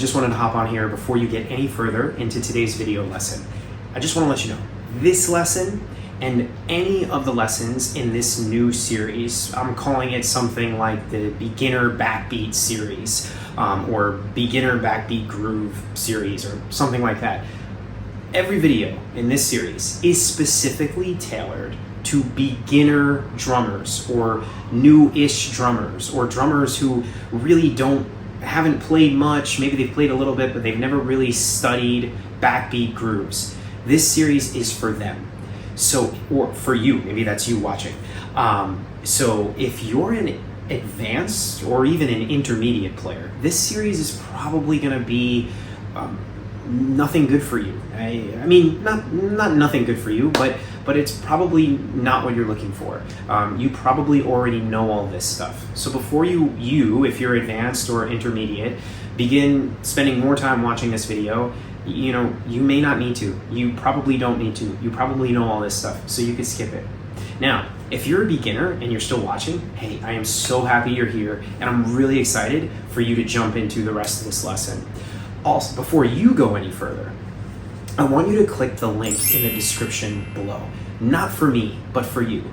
just wanted to hop on here before you get any further into today's video lesson. I just want to let you know, this lesson and any of the lessons in this new series, I'm calling it something like the beginner backbeat series, or beginner backbeat groove series, or something like that. Every video in this series is specifically tailored to beginner drummers or new-ish drummers, or drummers who really haven't played much. Maybe they've played a little bit, but they've never really studied backbeat grooves. This series is for them. So, or for you, maybe that's you watching. So if you're an advanced or even an intermediate player, this series is probably going to be nothing good for you. I mean, not nothing good for you, but it's probably not what you're looking for. You probably already know all this stuff. So before you, if you're advanced or intermediate, begin spending more time watching this video, you may not need to. You probably don't need to. You probably know all this stuff, so you can skip it. Now, if you're a beginner and you're still watching, hey, I am so happy you're here, and I'm really excited for you to jump into the rest of this lesson. Also, before you go any further, I want you to click the link in the description below. Not for me, but for you.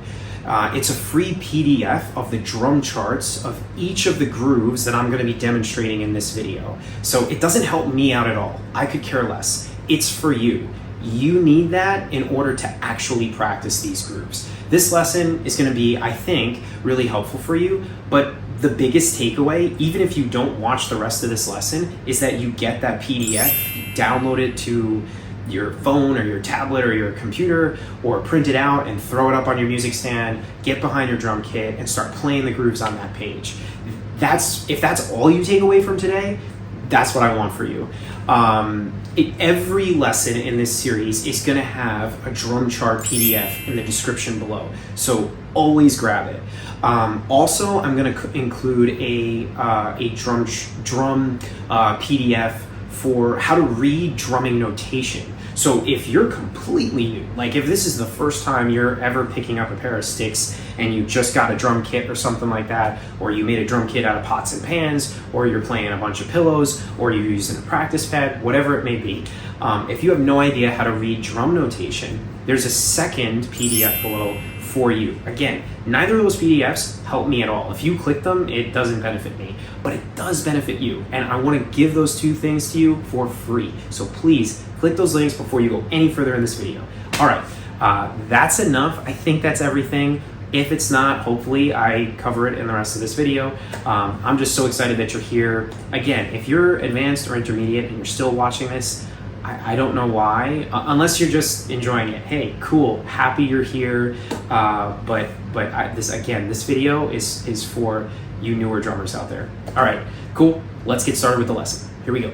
It's a free PDF of the drum charts of each of the grooves that I'm going to be demonstrating in this video. So it doesn't help me out at all. I could care less. It's for you. You need that in order to actually practice these grooves. This lesson is going to be, I think, really helpful for you, but the biggest takeaway, even if you don't watch the rest of this lesson, is that you get that PDF, download it to your phone or your tablet or your computer, or print it out and throw it up on your music stand, get behind your drum kit and start playing the grooves on that page. If that's all you take away from today, that's what I want for you. Every lesson in this series is going to have a drum chart PDF in the description below, so always grab it. Also, I'm going to include a drum PDF for how to read drumming notation. So if you're completely new, like if this is the first time you're ever picking up a pair of sticks and you just got a drum kit or something like that, or you made a drum kit out of pots and pans, or you're playing a bunch of pillows, or you're using a practice pad, whatever it may be, if you have no idea how to read drum notation, there's a second PDF below for you. Again, neither of those PDFs help me at all. If you click them, it doesn't benefit me, but it does benefit you. And I want to give those two things to you for free. So please click those links before you go any further in this video. All right, that's enough. I think that's everything. If it's not, hopefully I cover it in the rest of this video. I'm just so excited that you're here. Again, if you're advanced or intermediate and you're still watching this, I don't know why, unless you're just enjoying it. Hey, cool, happy you're here. This video is for you newer drummers out there. All right, cool. Let's get started with the lesson. Here we go.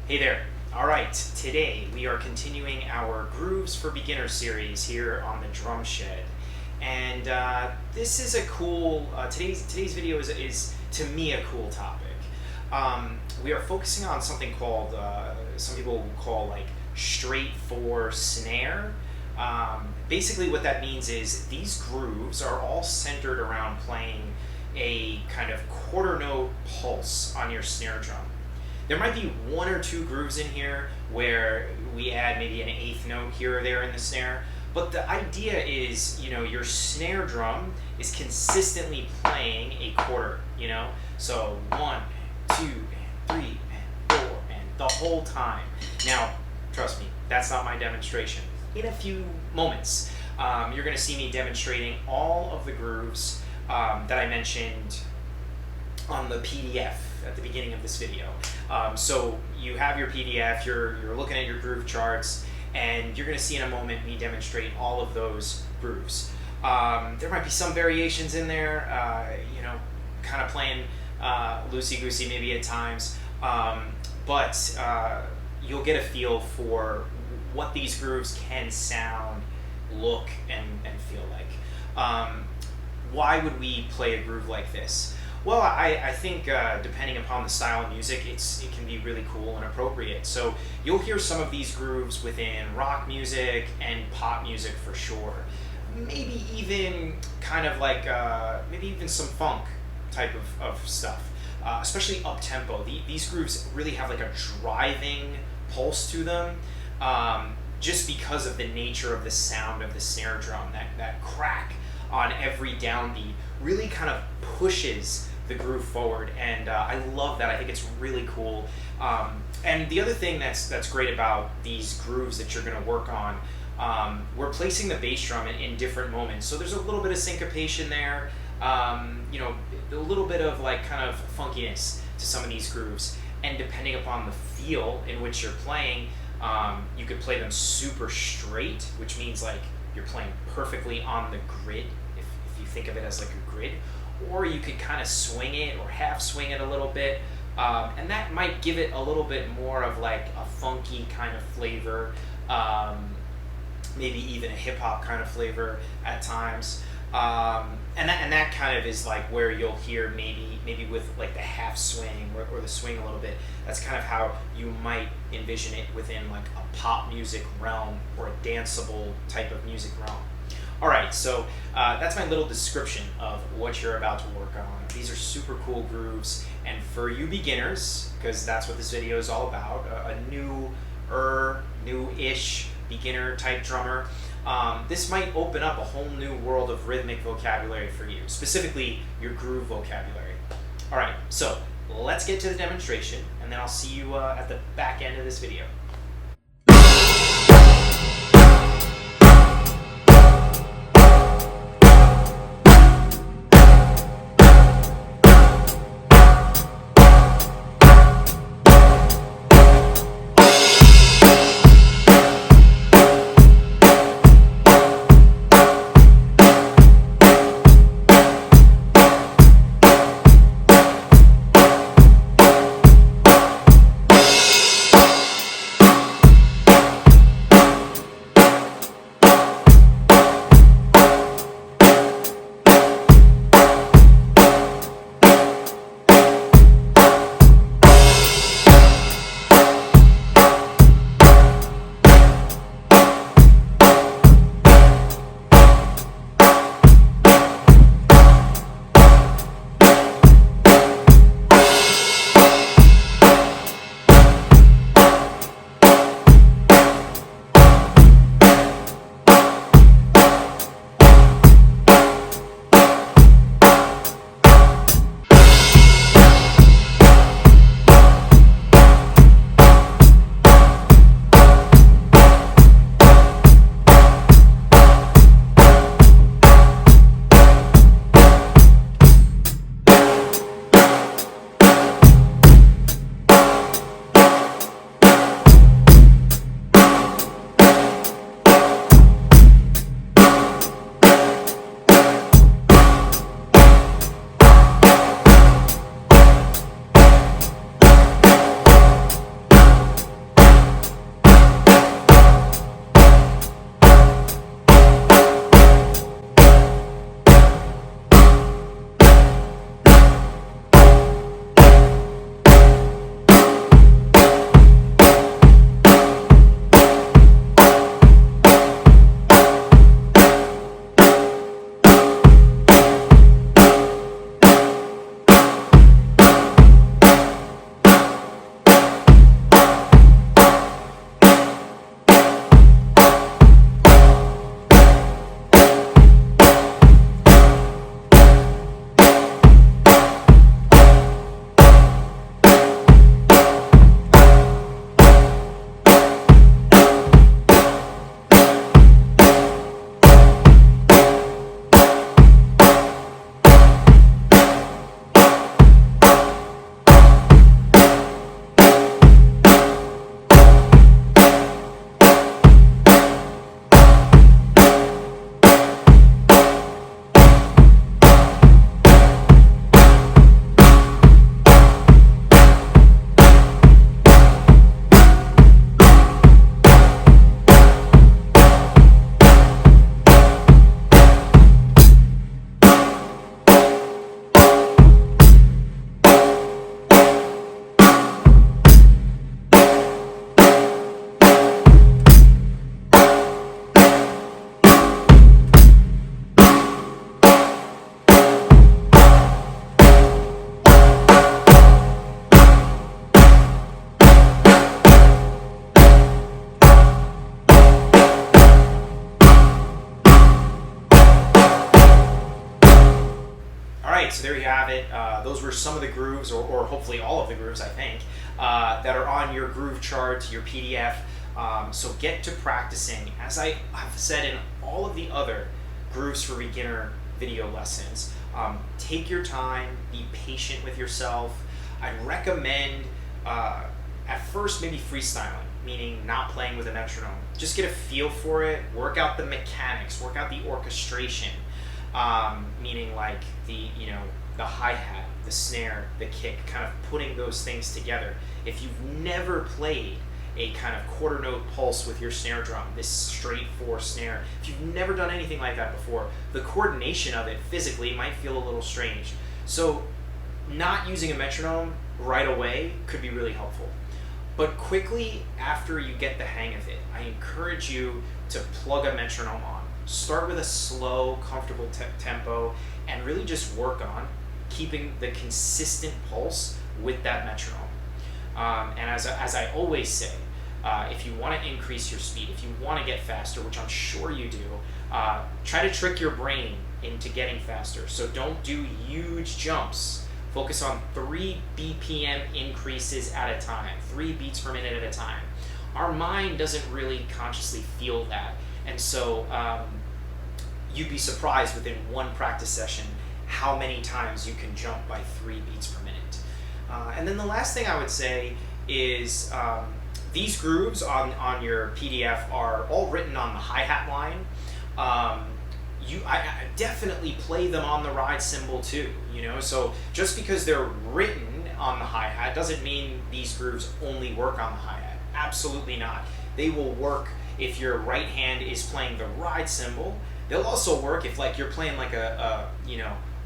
Hey there. All right, today we are continuing our Grooves for Beginners series here on the DrumShed. And this is a cool, today's video is to me a cool topic. We are focusing on something called, some people call like straight 4 snare. Basically what that means is these grooves are all centered around playing a kind of quarter note pulse on your snare drum. There might be 1 or 2 grooves in here where we add maybe an 8th note here or there in the snare, but the idea is, your snare drum is consistently playing a quarter, So 1, 2, and 3, and 4, and the whole time. Now, trust me, that's not my demonstration. In a few moments, you're going to see me demonstrating all of the grooves that I mentioned on the PDF at the beginning of this video. So you have your PDF, you're looking at your groove charts, and you're going to see in a moment me demonstrate all of those grooves. There might be some variations in there, kind of playing loosey-goosey maybe at times, but you'll get a feel for what these grooves can sound, look, and feel like. Why would we play a groove like this? Well, I think depending upon the style of music, it can be really cool and appropriate. So you'll hear some of these grooves within rock music and pop music for sure. Maybe even kind of like maybe even some funk type of stuff, especially up tempo. These grooves really have like a driving pulse to them. Just because of the nature of the sound of the snare drum, that crack on every downbeat really kind of pushes the groove forward, and I love that. I think it's really cool. And the other thing that's great about these grooves that you're going to work on, we're placing the bass drum in different moments, so there's a little bit of syncopation there, you know, a little bit of like kind of funkiness to some of these grooves, and depending upon the feel in which you're playing, you could play them super straight, which means like you're playing perfectly on the grid, if you think of it as like a grid, or you could kind of swing it or half swing it a little bit, and that might give it a little bit more of like a funky kind of flavor, maybe even a hip-hop kind of flavor at times, and that kind of is like where you'll hear maybe with like the half swing or the swing a little bit. That's kind of how you might envision it within like a pop music realm or a danceable type of music realm. All right, so that's my little description of what you're about to work on. These are super cool grooves, and for you beginners, because that's what this video is all about, a new-ish beginner type drummer, this might open up a whole new world of rhythmic vocabulary for you, specifically your groove vocabulary. All right, so let's get to the demonstration, and then I'll see you at the back end of this video. right, so there you have it. Those were some of the grooves, or hopefully all of the grooves, I think, that are on your groove chart, your PDF. So get to practicing. As I've said in all of the other Grooves for Beginner video lessons, take your time, be patient with yourself. I'd recommend at first maybe freestyling, meaning not playing with a metronome. Just get a feel for it, work out the mechanics, work out the orchestration, meaning like the hi-hat, the snare, the kick, kind of putting those things together. If you've never played a kind of quarter note pulse with your snare drum, this straight 4 snare, if you've never done anything like that before, the coordination of it physically might feel a little strange. So not using a metronome right away could be really helpful. But quickly after you get the hang of it, I encourage you to plug a metronome on. Start with a slow, comfortable tempo and really just work on keeping the consistent pulse with that metronome. And as I always say, if you want to increase your speed, if you want to get faster, which I'm sure you do, try to trick your brain into getting faster. So don't do huge jumps. Focus on 3 BPM increases at a time, 3 beats per minute at a time. Our mind doesn't really consciously feel that. And so you'd be surprised within one practice session how many times you can jump by 3 beats per minute. And then the last thing I would say is these grooves on your PDF are all written on the hi-hat line. I definitely play them on the ride cymbal too, so just because they're written on the hi-hat doesn't mean these grooves only work on the hi-hat. Absolutely not. They will work if your right hand is playing the ride cymbal. They'll also work if you're playing like a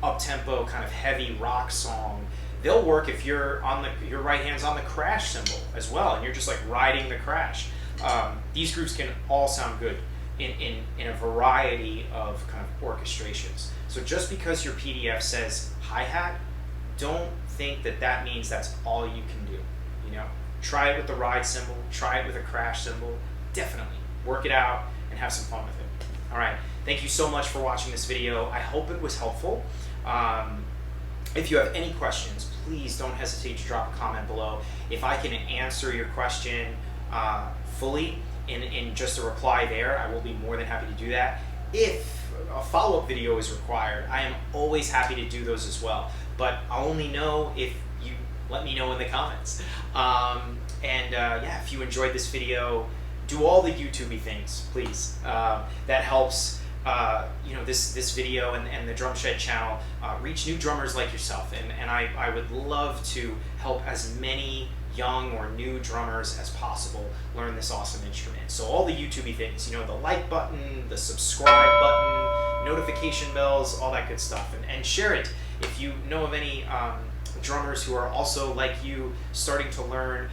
up-tempo kind of heavy rock song. They'll work if you're your right hand's on the crash cymbal as well, and you're just riding the crash. These grooves can all sound good in a variety of kind of orchestrations. So just because your PDF says hi-hat, don't think that means that's all you can do. Try it with the ride cymbal, try it with a crash cymbal. Definitely work it out and have some fun with it. All right, thank you so much for watching this video. I hope it was helpful. If you have any questions, please don't hesitate to drop a comment below. If I can answer your question fully in just a reply there, I will be more than happy to do that. If a follow-up video is required, I am always happy to do those as well. But I'll only know if you let me know in the comments. Yeah, if you enjoyed this video, do all the YouTubey things, please. That helps this video and the DrumShed channel reach new drummers like yourself, and I would love to help as many young or new drummers as possible learn this awesome instrument. So all the YouTubey things, the like button, the subscribe button, notification bells, all that good stuff, and share it if you know of any drummers who are also like you starting to learn.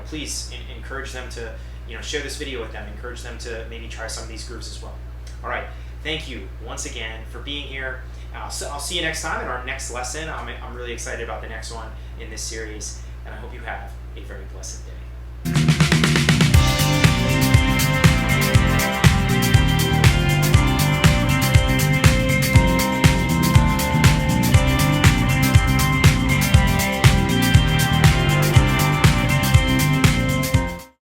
Please encourage them to share this video with them, encourage them to maybe try some of these grooves as well. All right, thank you once again for being here. So I'll see you next time in our next lesson. I'm really excited about the next one in this series, and I hope you have a very blessed day.